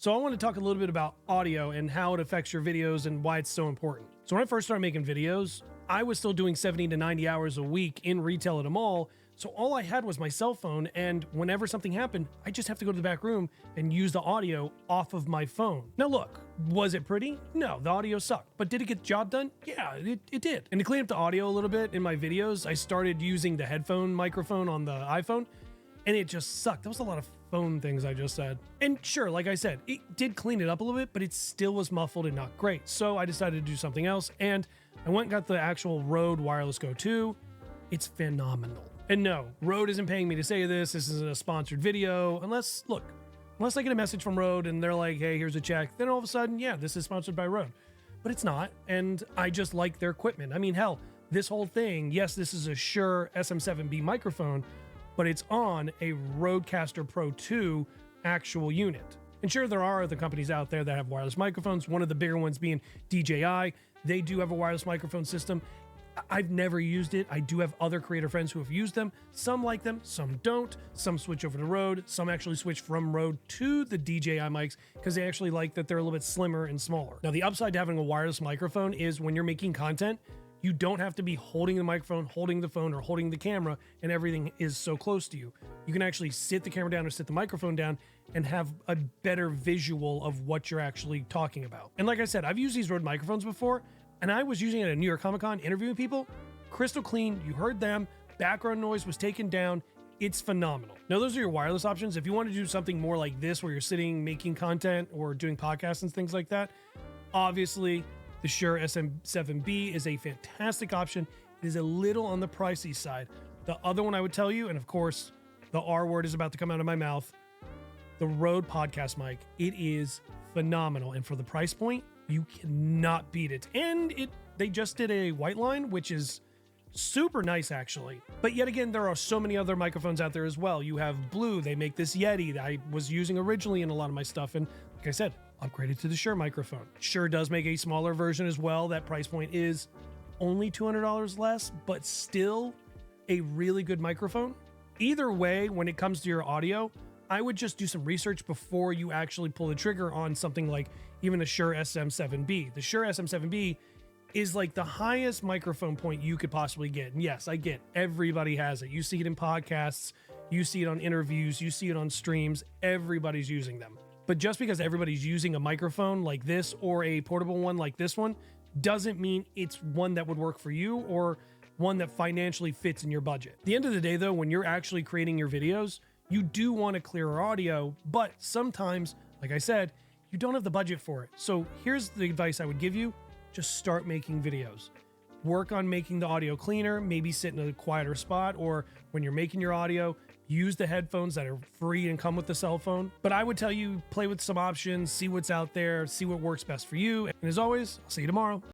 So I want to talk a little bit about audio and how it affects your videos and why it's so important. So when I first started making videos, I was still doing 70 to 90 hours a week in retail at a mall. So all I had was my cell phone, and whenever something happened, I just have to go to the back room and use the audio off of my phone. Now look, was it pretty? No, the audio sucked. But did it get the job done? Yeah, it did. And to clean up the audio a little bit in my videos, I started using the headphone microphone on the iPhone, and it just sucked. That was a lot of phone things I just said. And sure, like I said, it did clean it up a little bit, but it still was muffled and not great. So I decided to do something else, and I went and got the actual Rode Wireless Go 2. It's phenomenal. And no, Rode isn't paying me to say this. This isn't a sponsored video. Unless I get a message from Rode and they're like, hey, here's a check. Then all of a sudden, yeah, this is sponsored by Rode. But it's not. And I just like their equipment. I mean, hell, this whole thing, yes, this is a Shure SM7B microphone, but it's on a Rodecaster Pro 2 actual unit. And sure, there are other companies out there that have wireless microphones. One of the bigger ones being DJI. They do have a wireless microphone system. I've never used it. I do have other creator friends who have used them. Some like them, some don't. Some switch over to Rode. Some actually switch from Rode to the DJI mics because they actually like that they're a little bit slimmer and smaller. Now, the upside to having a wireless microphone is when you're making content, you don't have to be holding the microphone, holding the phone, or holding the camera, and everything is so close to you. You can actually sit the camera down or sit the microphone down and have a better visual of what you're actually talking about. And like I said, I've used these Rode microphones before, and I was using it at New York Comic Con interviewing people. Crystal clean, you heard them, background noise was taken down. It's phenomenal. Now, those are your wireless options. If you want to do something more like this, where you're sitting making content or doing podcasts and things like that, obviously the Shure SM7B is a fantastic option. It is a little on the pricey side. The other one I would tell you, and of course, the R word is about to come out of my mouth, the Rode podcast mic. It is phenomenal. And for the price point, you cannot beat it. And they just did a white line, which is super nice, actually. But yet again, there are so many other microphones out there as well. You have Blue. They make this Yeti that I was using originally in a lot of my stuff. And like I said, upgraded to the Shure microphone. Shure does make a smaller version as well. That price point is only $200 less, but still a really good microphone. Either way, when it comes to your audio, I would just do some research before you actually pull the trigger on something like even a Shure SM7B. The Shure SM7B is like the highest microphone point you could possibly get. And yes, I get everybody has it. You see it in podcasts, you see it on interviews, you see it on streams, everybody's using them. But just because everybody's using a microphone like this or a portable one like this one doesn't mean it's one that would work for you or one that financially fits in your budget. At the end of the day though, when you're actually creating your videos, you do want a clearer audio, but sometimes, like I said, you don't have the budget for it. So here's the advice I would give you. Just start making videos. Work on making the audio cleaner, maybe sit in a quieter spot, or when you're making your audio, use the headphones that are free and come with the cell phone. But I would tell you, play with some options, see what's out there, see what works best for you. And as always, I'll see you tomorrow.